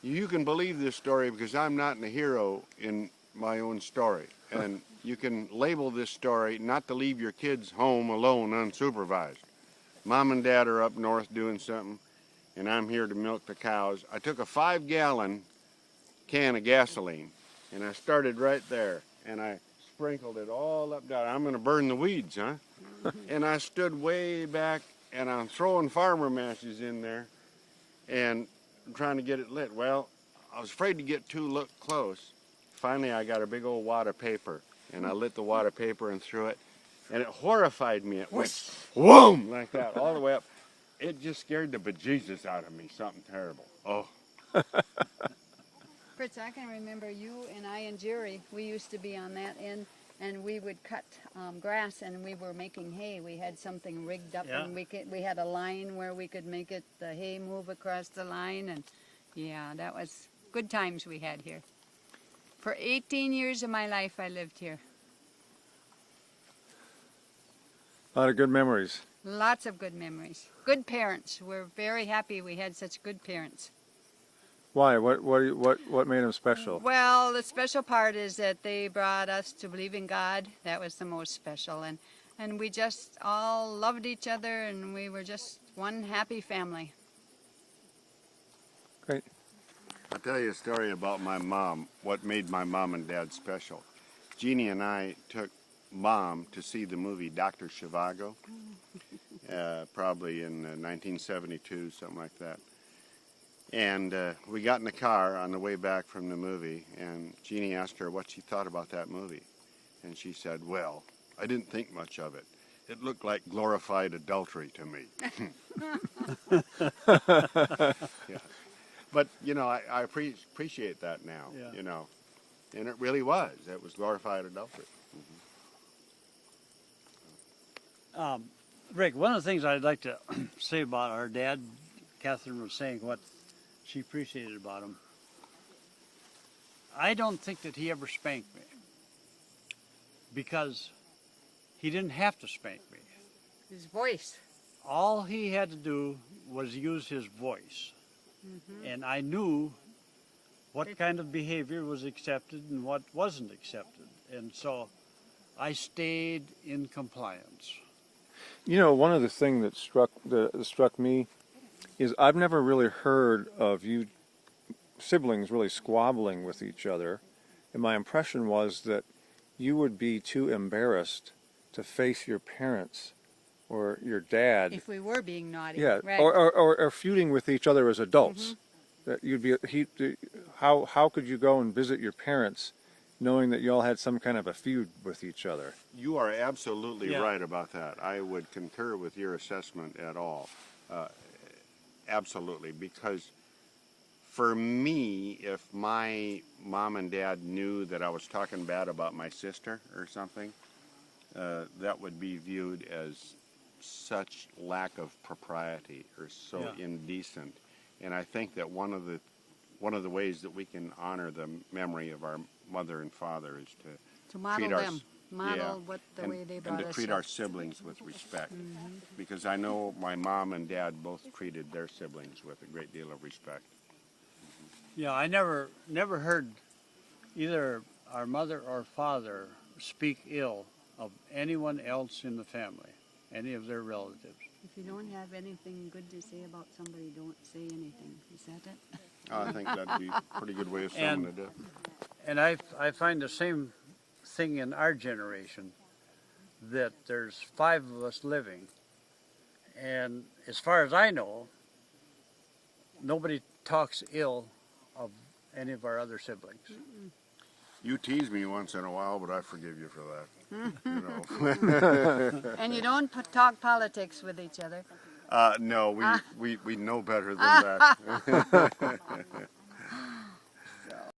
You can believe this story because I'm not the hero in my own story. And you can label this story not to leave your kids home alone unsupervised. Mom and Dad are up north doing something, and I'm here to milk the cows. I took a 5-gallon can of gasoline, and I started right there, and I sprinkled it all up down. I'm going to burn the weeds, huh? And I stood way back, and I'm throwing farmer matches in there, and I'm trying to get it lit. Well, I was afraid to get too close. Finally, I got a big old wad of paper, and I lit the wad of paper and threw it, and it horrified me. It went whoom like that all the way up. It just scared the bejesus out of me, something terrible. Oh. Fritz, I can remember you and I and Jerry, we used to be on that end, and we would cut grass, and we were making hay. We had something rigged up, and we had a line where we could make the hay move across the line, and yeah, that was good times we had here. For 18 years of my life, I lived here. A lot of good memories. Lots of good memories. Good parents. We're very happy we had such good parents. Why? What made them special? Well, the special part is that they brought us to believe in God. That was the most special. And we just all loved each other, and we were just one happy family. Great. I'll tell you a story about my mom, what made my mom and dad special. Jeannie and I took Mom to see the movie Dr. Zhivago, probably in 1972, something like that. And we got in the car on the way back from the movie, and Jeannie asked her what she thought about that movie. And she said, well, I didn't think much of it. It looked like glorified adultery to me. Yeah. But, you know, I appreciate that now, you know. And it really was. It was glorified adultery. Rick, one of the things I'd like to say about our dad, Catherine was saying what she appreciated about him. I don't think that he ever spanked me because he didn't have to spank me. His voice. All he had to do was use his voice. Mm-hmm. And I knew what kind of behavior was accepted and what wasn't accepted. And so I stayed in compliance. You know, one of the things that struck me is I've never really heard of you siblings really squabbling with each other. And my impression was that you would be too embarrassed to face your parents or your dad. If we were being naughty. Yeah, right. or feuding with each other as adults. That you'd be how could you go and visit your parents knowing that you all had some kind of a feud with each other? You are absolutely right about that. I would concur with your assessment at all. Absolutely, because for me, if my mom and dad knew that I was talking bad about my sister or something, that would be viewed as such lack of propriety or so indecent. And I think that one of the ways that we can honor the memory of our mother and father is to model them. Model what the way they brought us up. And to treat our siblings with respect. Because I know my mom and dad both treated their siblings with a great deal of respect. Yeah, I never heard either our mother or father speak ill of anyone else in the family, any of their relatives. If you don't have anything good to say about somebody, don't say anything. Is that it? I think that'd be a pretty good way of summing it up. And I find the same thing in our generation, that there's 5 of us living, and as far as I know, nobody talks ill of any of our other siblings. You tease me once in a while, but I forgive you for that. You know. And you don't talk politics with each other. No, we know better than that.